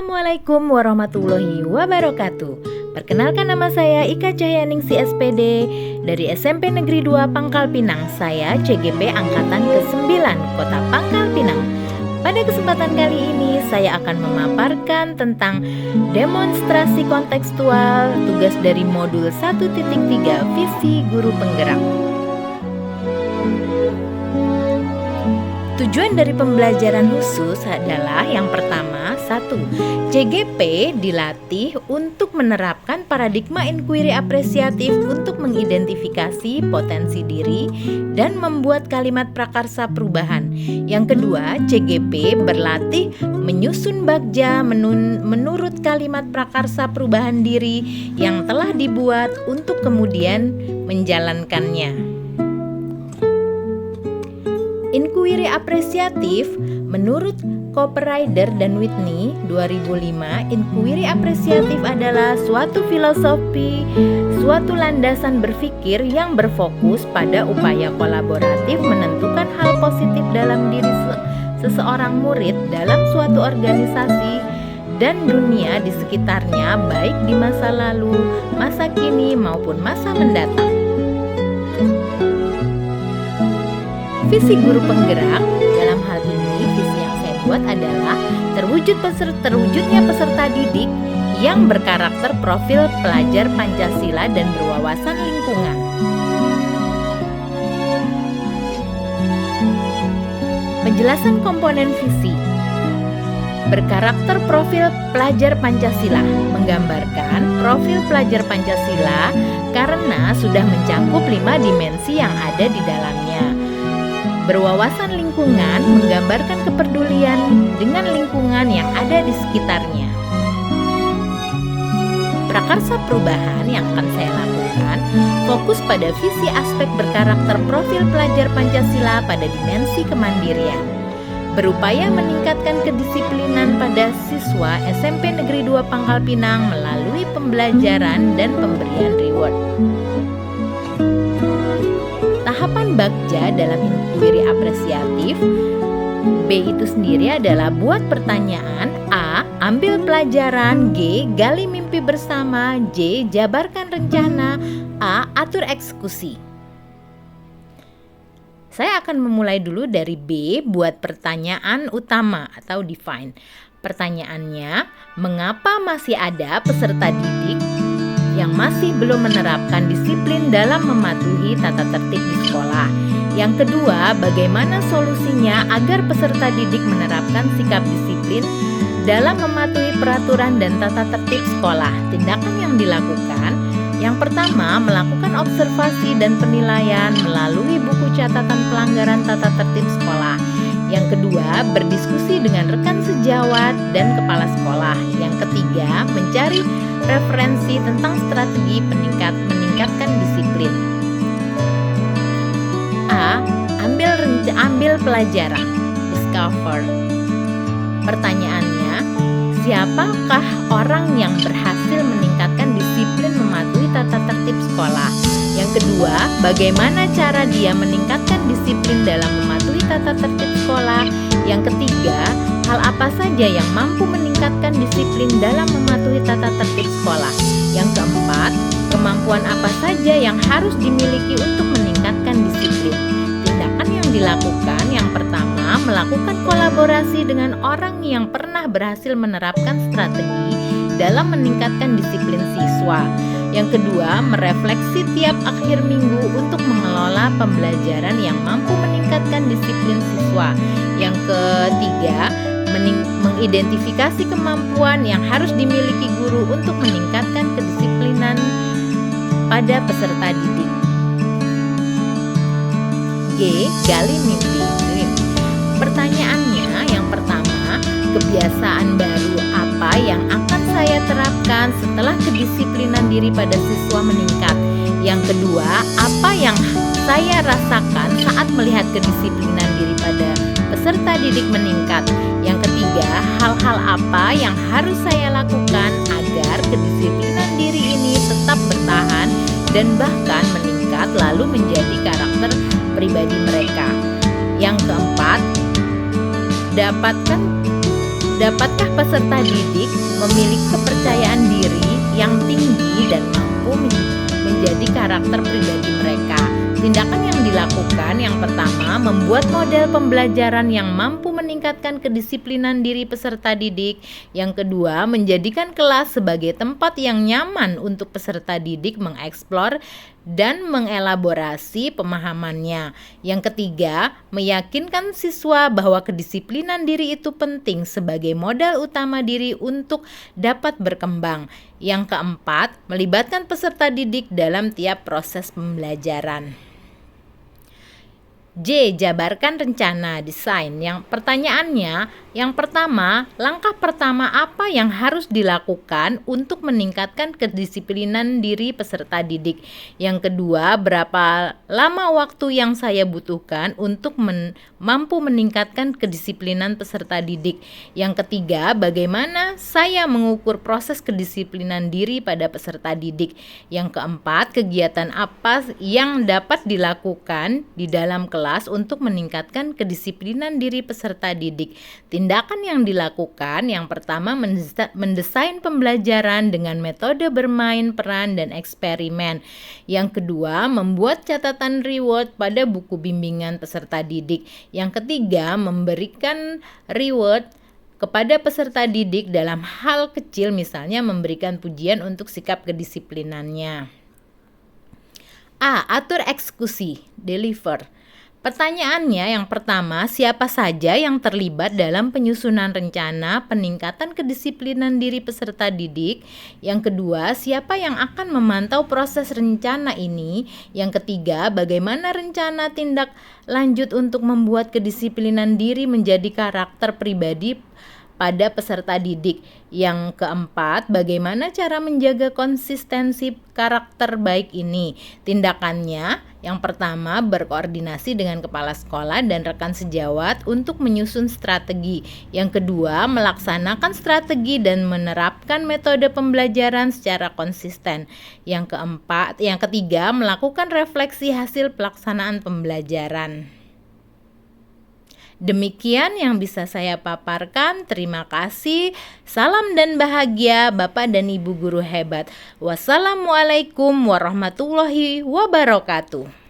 Assalamualaikum warahmatullahi wabarakatuh. Perkenalkan, nama saya Ika Cahyaningsi SPD dari SMP Negeri 2 Pangkal Pinang. Saya CGP Angkatan ke-9 Kota Pangkal Pinang. Pada kesempatan kali ini saya akan memaparkan tentang demonstrasi kontekstual tugas dari modul 1.3 Visi Guru Penggerak. Tujuan dari pembelajaran khusus adalah yang pertama, 1. CGP dilatih untuk menerapkan paradigma inquiry apresiatif untuk mengidentifikasi potensi diri dan membuat kalimat prakarsa perubahan. Yang kedua, CGP berlatih menyusun bagja menurut kalimat prakarsa perubahan diri yang telah dibuat untuk kemudian menjalankannya. Inquiry apresiatif menurut Coperider dan Whitney 2005, inquiry apresiatif adalah suatu filosofi, suatu landasan berpikir yang berfokus pada upaya kolaboratif menentukan hal positif dalam diri seseorang murid dalam suatu organisasi dan dunia di sekitarnya, baik di masa lalu, masa kini maupun masa mendatang. Visi guru penggerak, dalam hal ini visi yang saya buat adalah terwujudnya peserta didik yang berkarakter profil pelajar Pancasila dan berwawasan lingkungan. Penjelasan komponen visi. Berkarakter profil pelajar Pancasila, menggambarkan profil pelajar Pancasila karena sudah mencakup 5 dimensi yang ada di dalamnya. Berwawasan lingkungan, menggambarkan kepedulian dengan lingkungan yang ada di sekitarnya. Prakarsa perubahan yang akan saya lakukan fokus pada visi aspek berkarakter profil pelajar Pancasila pada dimensi kemandirian. Berupaya meningkatkan kedisiplinan pada siswa SMP Negeri 2 Pangkal Pinang melalui pembelajaran dan pemberian reward. Tahapan bagja dalam inquiry apresiatif. B itu sendiri adalah buat pertanyaan. A. Ambil pelajaran. G. Gali mimpi bersama. J. Jabarkan rencana. A. Atur eksekusi. Saya akan memulai dulu dari B. Buat pertanyaan utama atau define. Pertanyaannya, mengapa masih ada peserta didik yang masih belum menerapkan disiplin dalam mematuhi tata tertib di sekolah? Yang kedua, bagaimana solusinya agar peserta didik menerapkan sikap disiplin dalam mematuhi peraturan dan tata tertib sekolah? Tindakan yang dilakukan, yang pertama, melakukan observasi dan penilaian melalui buku catatan pelanggaran tata tertib sekolah. Yang kedua, berdiskusi dengan rekan sejawat dan kepala sekolah. Yang ketiga, mencari referensi tentang strategi meningkatkan disiplin. A. Ambil pelajaran. Discover. Pertanyaannya, siapakah orang yang berhasil meningkatkan disiplin mematuhi tata tertib sekolah? Yang kedua, bagaimana cara dia meningkatkan disiplin dalam mematuhi tata tertib sekolah? Yang ketiga, hal apa saja yang mampu meningkatkan disiplin dalam mematuhi tata tertib sekolah? Yang keempat, kemampuan apa saja yang harus dimiliki untuk meningkatkan disiplin? Tindakan yang dilakukan, yang pertama, melakukan kolaborasi dengan orang yang pernah berhasil menerapkan strategi dalam meningkatkan disiplin siswa. Yang kedua, merefleksi tiap akhir minggu untuk mengelola pembelajaran yang mampu meningkatkan disiplin siswa. Yang ketiga, mengidentifikasi kemampuan yang harus dimiliki guru untuk meningkatkan kedisiplinan pada peserta didik. G. Gali mimpi. Pertanyaannya, yang pertama, kebiasaan baru apa yang akan saya terapkan setelah kedisiplinan diri pada siswa meningkat? Yang kedua, apa yang saya rasakan saat melihat kedisiplinan diri pada peserta didik meningkat? Yang ketiga, hal-hal apa yang harus saya lakukan agar kedisiplinan diri ini tetap bertahan dan bahkan meningkat lalu menjadi karakter pribadi mereka? Yang keempat, Dapatkah peserta didik memiliki kepercayaan diri yang tinggi dan mampu menjadi karakter pribadi mereka? Tindakan yang dilakukan yang pertama, membuat model pembelajaran yang mampu meningkatkan kedisiplinan diri peserta didik. Yang kedua, menjadikan kelas sebagai tempat yang nyaman untuk peserta didik mengeksplor dan mengelaborasi pemahamannya. Yang ketiga, meyakinkan siswa bahwa kedisiplinan diri itu penting sebagai modal utama diri untuk dapat berkembang. Yang keempat, melibatkan peserta didik dalam tiap proses pembelajaran. J. Jabarkan rencana desain. Pertanyaannya, yang pertama, langkah pertama apa yang harus dilakukan untuk meningkatkan kedisiplinan diri peserta didik? Yang kedua, berapa lama waktu yang saya butuhkan untuk mampu meningkatkan kedisiplinan peserta didik? Yang ketiga, bagaimana saya mengukur proses kedisiplinan diri pada peserta didik? Yang keempat, kegiatan apa yang dapat dilakukan di dalam kelas untuk meningkatkan kedisiplinan diri peserta didik. Tindakan yang dilakukan yang pertama, mendesain pembelajaran dengan metode bermain peran dan eksperimen. Yang kedua, membuat catatan reward pada buku bimbingan peserta didik. Yang ketiga, memberikan reward kepada peserta didik dalam hal kecil, misalnya memberikan pujian untuk sikap kedisiplinannya. A. Atur eksekusi, deliver. Pertanyaannya yang pertama, siapa saja yang terlibat dalam penyusunan rencana peningkatan kedisiplinan diri peserta didik? Yang kedua, siapa yang akan memantau proses rencana ini? Yang ketiga, bagaimana rencana tindak lanjut untuk membuat kedisiplinan diri menjadi karakter pribadi pada peserta didik? Yang keempat, bagaimana cara menjaga konsistensi karakter baik ini? Tindakannya yang pertama, berkoordinasi dengan kepala sekolah dan rekan sejawat untuk menyusun strategi. Yang kedua, melaksanakan strategi dan menerapkan metode pembelajaran secara konsisten. Yang ketiga, melakukan refleksi hasil pelaksanaan pembelajaran. Demikian yang bisa saya paparkan. Terima kasih. Salam dan bahagia Bapak dan Ibu guru hebat. Wassalamualaikum warahmatullahi wabarakatuh.